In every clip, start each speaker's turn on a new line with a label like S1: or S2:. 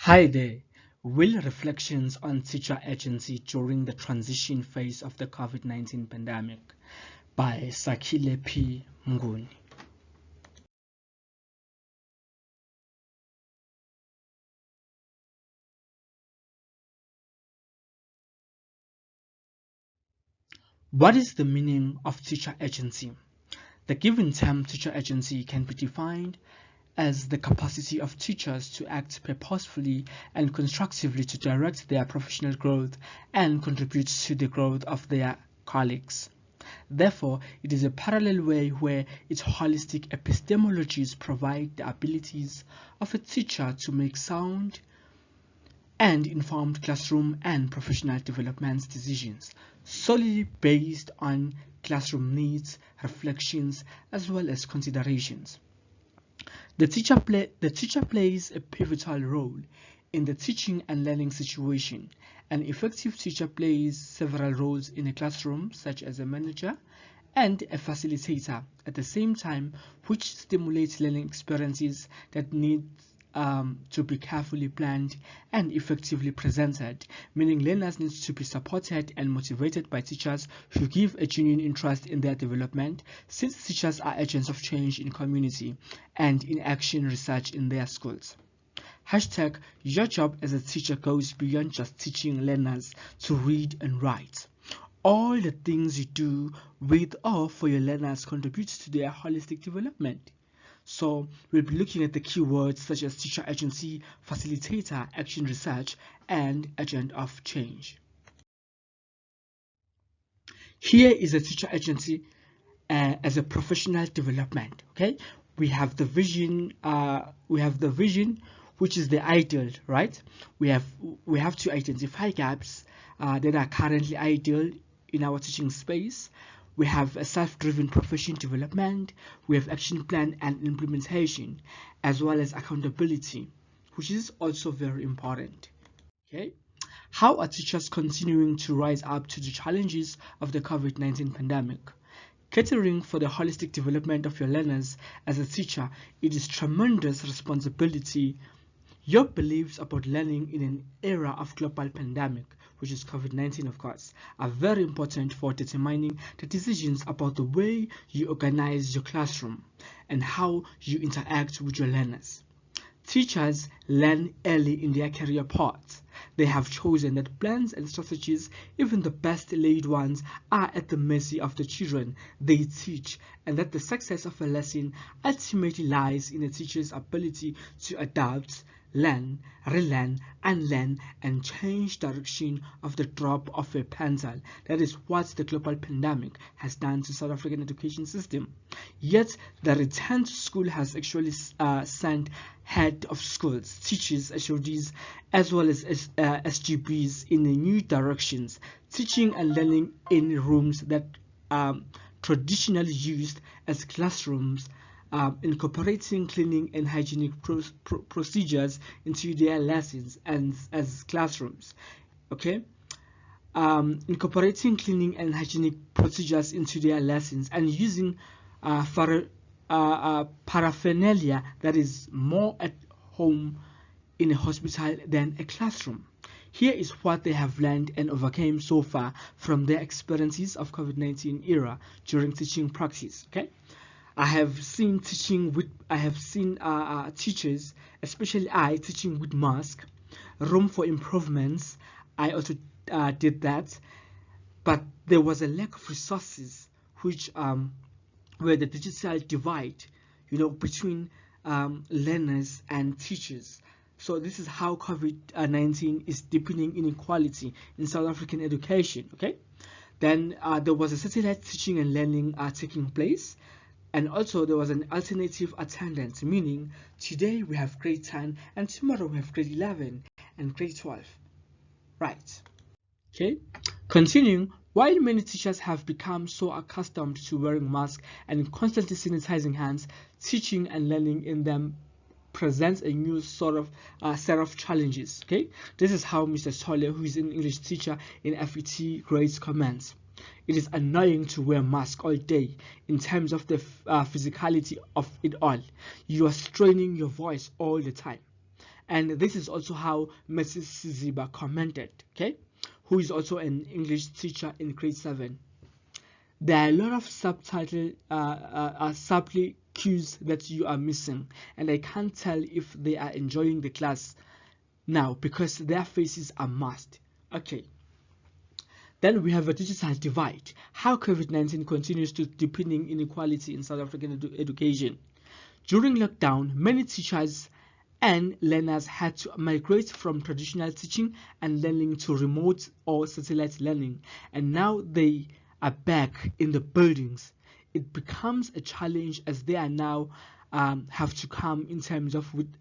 S1: Hi there. WIL Reflections on Teacher Agency during the transition phase of the COVID-19 pandemic by Sakhile P. Mnguni. What is the meaning of teacher agency? The given term teacher agency can be defined as the capacity of teachers to act purposefully and constructively to direct their professional growth and contribute to the growth of their colleagues. Therefore, it is a parallel way where its holistic epistemologies provide the abilities of a teacher to make sound and informed classroom and professional development decisions solely based on classroom needs, reflections, as well as considerations. The teacher plays a pivotal role in the teaching and learning situation. An effective teacher plays several roles in a classroom, such as a manager and a facilitator, at the same time, which stimulates learning experiences that need to be carefully planned and effectively presented, meaning learners need to be supported and motivated by teachers who give a genuine interest in their development, since teachers are agents of change in community and in action research in their schools. Hashtag, your job as a teacher goes beyond just teaching learners to read and write. All the things you do with or for your learners contributes to their holistic development. So we'll be looking at the keywords such as teacher agency, facilitator, action research, and agent of change. Here is a teacher agency as a professional development. Okay, we have the vision. Which is the ideal, right? We have to identify gaps that are currently ideal in our teaching space. We have a self-driven profession development, we have action plan and implementation, as well as accountability, which is also very important. Okay, how are teachers continuing to rise up to the challenges of the COVID-19 pandemic? Catering for the holistic development of your learners as a teacher, it is tremendous responsibility. Your beliefs about learning in an era of global pandemic, which is COVID-19 of course, are very important for determining the decisions about the way you organize your classroom and how you interact with your learners. Teachers learn early in their career paths. They have chosen that plans and strategies, even the best laid ones, are at the mercy of the children they teach, and that the success of a lesson ultimately lies in a teacher's ability to adapt, learn, relearn, unlearn, and change direction of the drop of a pencil. That is what the global pandemic has done to South African education system. Yet the return to school has actually sent head of schools, teachers, HODs, as well as SGBs in the new directions, teaching and learning in rooms that traditionally used as classrooms, incorporating cleaning and hygienic procedures into their lessons and as classrooms. Okay, incorporating cleaning and hygienic procedures into their lessons and using paraphernalia that is more at home in a hospital than a classroom. Here is what they have learned and overcame so far from their experiences of COVID-19 era during teaching practice. Okay, I have seen teachers, especially I, teaching with mask, room for improvements. I also did that, but there was a lack of resources, which where the digital divide, between learners and teachers. So this is how COVID-19 is deepening inequality in South African education. Okay, then there was a satellite teaching and learning taking place. And also there was an alternative attendance, meaning today we have grade 10 and tomorrow we have grade 11 and grade 12. Right. Okay. Continuing, while many teachers have become so accustomed to wearing masks and constantly sanitizing hands, teaching and learning in them presents a new sort of set of challenges. Okay, this is how Mr. Tole, who is an English teacher in FET grades, comments. It is annoying to wear mask all day. In terms of the physicality of it all, you are straining your voice all the time, And this is also how Mrs. Siziba commented, okay, who is also an English teacher in grade 7. There are a lot of subtly cues that you are missing, and I can't tell if they are enjoying the class now because their faces are masked. Okay. Then we have a digital divide. How COVID-19 continues to deepening inequality in South African education. During lockdown, many teachers and learners had to migrate from traditional teaching and learning to remote or satellite learning, and now they are back in the buildings. It becomes a challenge as they are now have to come in terms of with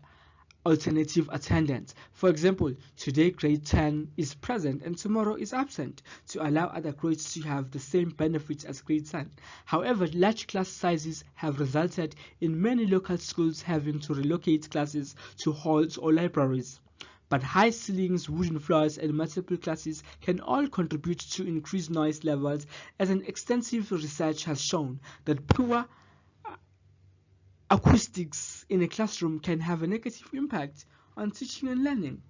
S1: alternative attendance. For example, today grade 10 is present and tomorrow is absent to allow other grades to have the same benefits as grade 10. However, large class sizes have resulted in many local schools having to relocate classes to halls or libraries. But high ceilings, wooden floors, and multiple classes can all contribute to increased noise levels, as an extensive research has shown that poor acoustics in a classroom can have a negative impact on teaching and learning.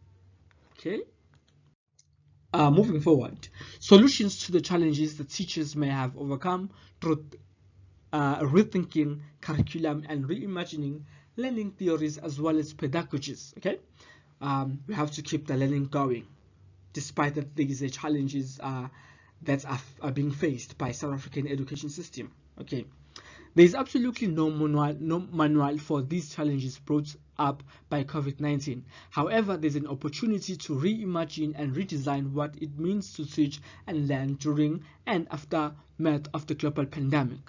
S1: Okay. Moving forward, solutions to the challenges that teachers may have overcome through rethinking curriculum and reimagining learning theories as well as pedagogies. Okay, we have to keep the learning going, despite that there is a challenges that are being faced by South African education system. Okay. There is absolutely no manual for these challenges brought up by COVID-19. However, there's an opportunity to reimagine and redesign what it means to teach and learn during and aftermath of the global pandemic.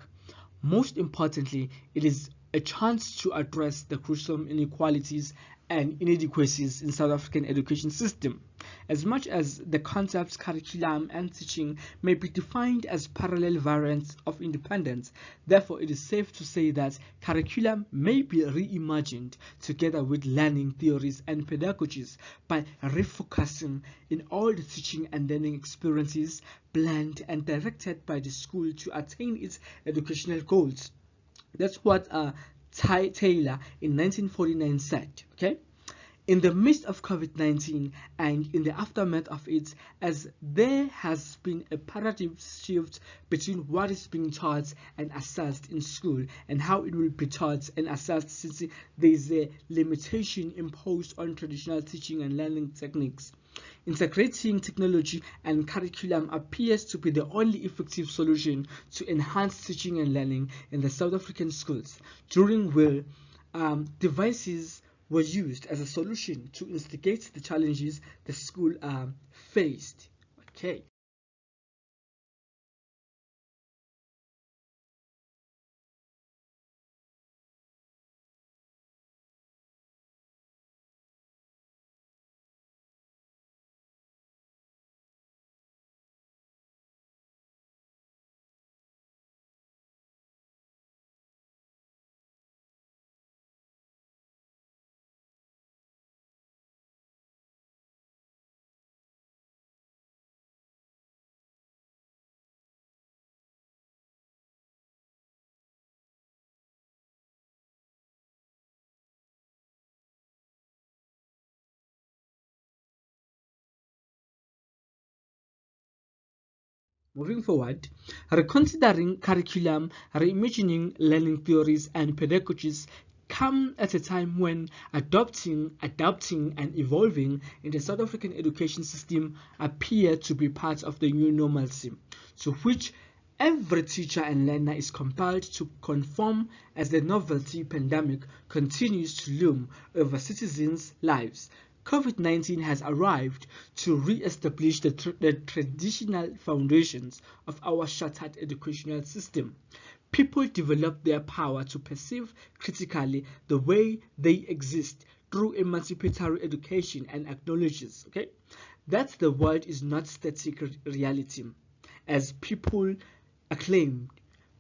S1: Most importantly, it is a chance to address the gruesome inequalities and inadequacies in South African education system. As much as the concepts, curriculum, and teaching may be defined as parallel variants of independence, therefore it is safe to say that curriculum may be reimagined together with learning theories and pedagogies by refocusing in all the teaching and learning experiences planned and directed by the school to attain its educational goals. That's what Taylor in 1949 said. Okay. In the midst of COVID-19 and in the aftermath of it, as there has been a paradigm shift between what is being taught and assessed in school and how it will be taught and assessed, since there is a limitation imposed on traditional teaching and learning techniques. Integrating technology and curriculum appears to be the only effective solution to enhance teaching and learning in the South African schools. During WIL, devices were used as a solution to instigate the challenges the school faced. Okay. Moving forward, reconsidering curriculum, reimagining learning theories and pedagogies come at a time when adapting, and evolving in the South African education system appear to be part of the new normalcy, to which every teacher and learner is compelled to conform as the novelty pandemic continues to loom over citizens' lives. COVID-19 has arrived to re-establish the traditional foundations of our shattered educational system. People develop their power to perceive critically the way they exist through emancipatory education and acknowledges, okay, that the world is not static reality, as people acclaimed,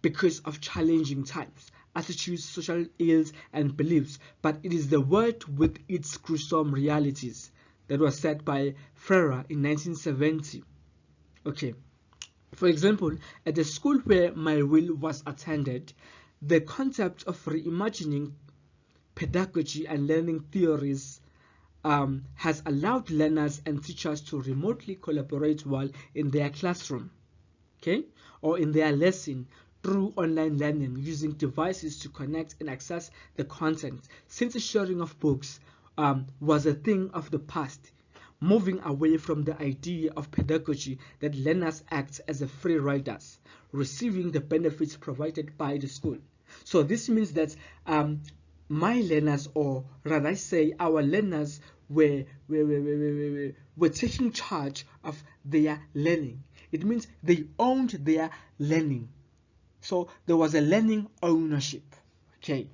S1: because of challenging times, attitudes, social ills, and beliefs, but it is the world with its gruesome realities. That was said by Ferrer in 1970. Okay. For example, at the school where my will was attended, the concept of reimagining pedagogy and learning theories has allowed learners and teachers to remotely collaborate while in their classroom, okay, or in their lesson through online learning using devices to connect and access the content, since the sharing of books was a thing of the past, moving away from the idea of pedagogy that learners act as a free riders, receiving the benefits provided by the school. So this means that my learners, or rather I say our learners, were taking charge of their learning. It means they owned their learning. So there was a learning ownership. Okay.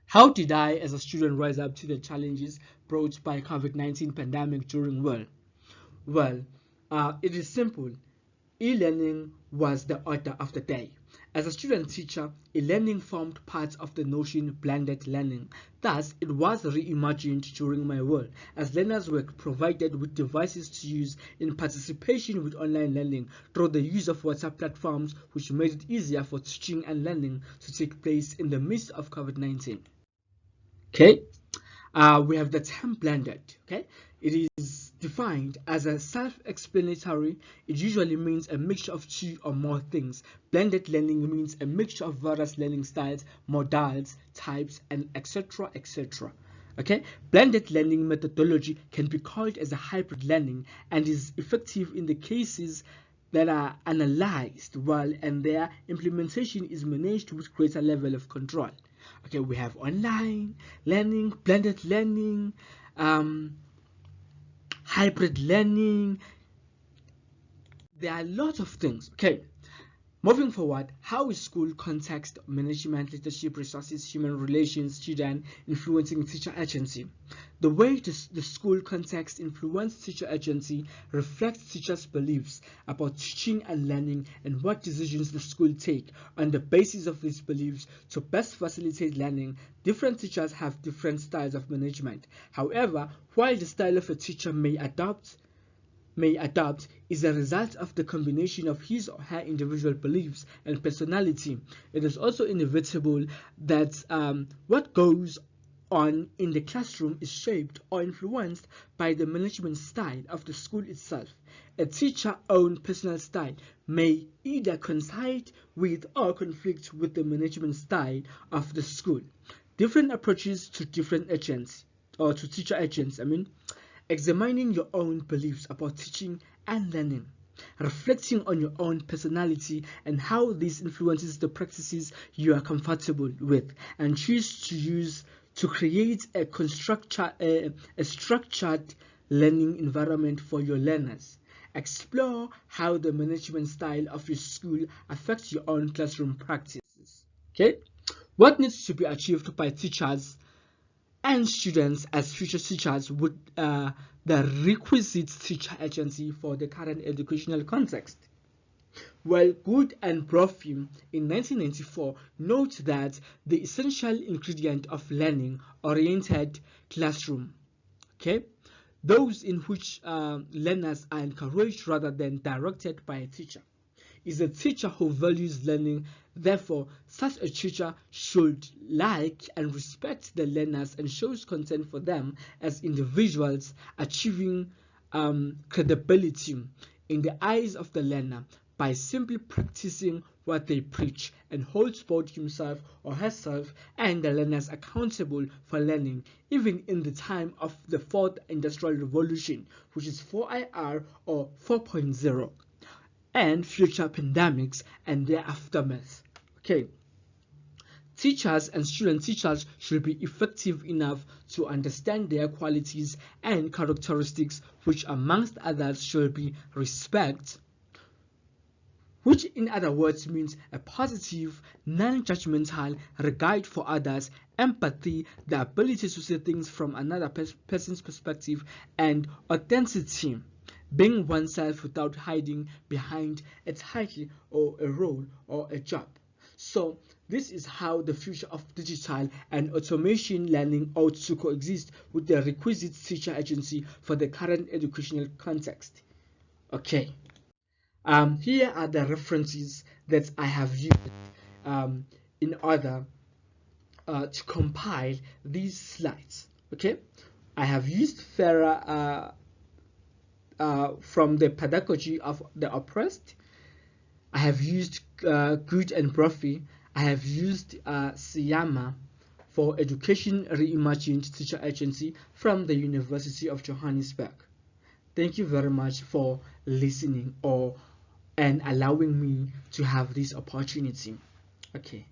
S1: How did I, as a student, rise up to the challenges brought by COVID-19 pandemic during WIL? Well, it is simple. E-learning was the order of the day. As a student teacher, e-learning formed part of the notion blended learning. Thus, it was reimagined during my work, as learners were provided with devices to use in participation with online learning through the use of WhatsApp platforms, which made it easier for teaching and learning to take place in the midst of COVID-19. Okay, we have the term blended. Okay, it is defined as a self-explanatory. It usually means a mixture of two or more things. Blended learning means a mixture of various learning styles, modals, types, and etc. etc. Okay, blended learning methodology can be called as a hybrid learning and is effective in the cases that are analyzed well and their implementation is managed with greater level of control. Okay, we have online learning, blended learning, hybrid learning. There are a lot of things. Okay, moving forward, how is school context management, leadership, resources, human relations, student influencing teacher agency? The way the school context influences teacher agency reflects teachers' beliefs about teaching and learning and what decisions the school take. On the basis of these beliefs, to best facilitate learning, different teachers have different styles of management. However, while the style of a teacher may adapt is a result of the combination of his or her individual beliefs and personality. It is also inevitable that what goes on in the classroom is shaped or influenced by the management style of the school itself. A teacher's own personal style may either coincide with or conflict with the management style of the school. Different approaches to different agents, or to teacher agents, examining your own beliefs about teaching and learning, reflecting on your own personality and how this influences the practices you are comfortable with, and choose to use to create a structured learning environment for your learners. Explore how the management style of your school affects your own classroom practices. Okay, what needs to be achieved by teachers and students as future teachers with the requisite teacher agency for the current educational context? Well, Good and Brophy in 1994 note that the essential ingredient of learning-oriented classroom, okay, those in which learners are encouraged rather than directed by a teacher, is a teacher who values learning. Therefore, such a teacher should like and respect the learners and shows concern for them as individuals, achieving credibility in the eyes of the learner by simply practicing what they preach, and holds both himself or herself and the learners accountable for learning, even in the time of the fourth industrial revolution, which is 4IR or 4.0, and future pandemics and their aftermath. Okay, teachers and student teachers should be effective enough to understand their qualities and characteristics, which amongst others should be respect, which in other words means a positive, non-judgmental regard for others, empathy, the ability to see things from another person's perspective, and authenticity, being oneself without hiding behind a title or a role or a job. So this is how the future of digital and automation learning ought to coexist with the requisite teacher agency for the current educational context. Okay. Here are the references that I have used in order to compile these slides. Okay, I have used Farah from the pedagogy of the oppressed. I have used Good and Brophy. I have used Siyama for Education Reimagined Teacher Agency from the University of Johannesburg. Thank you very much for listening and allowing me to have this opportunity. Okay.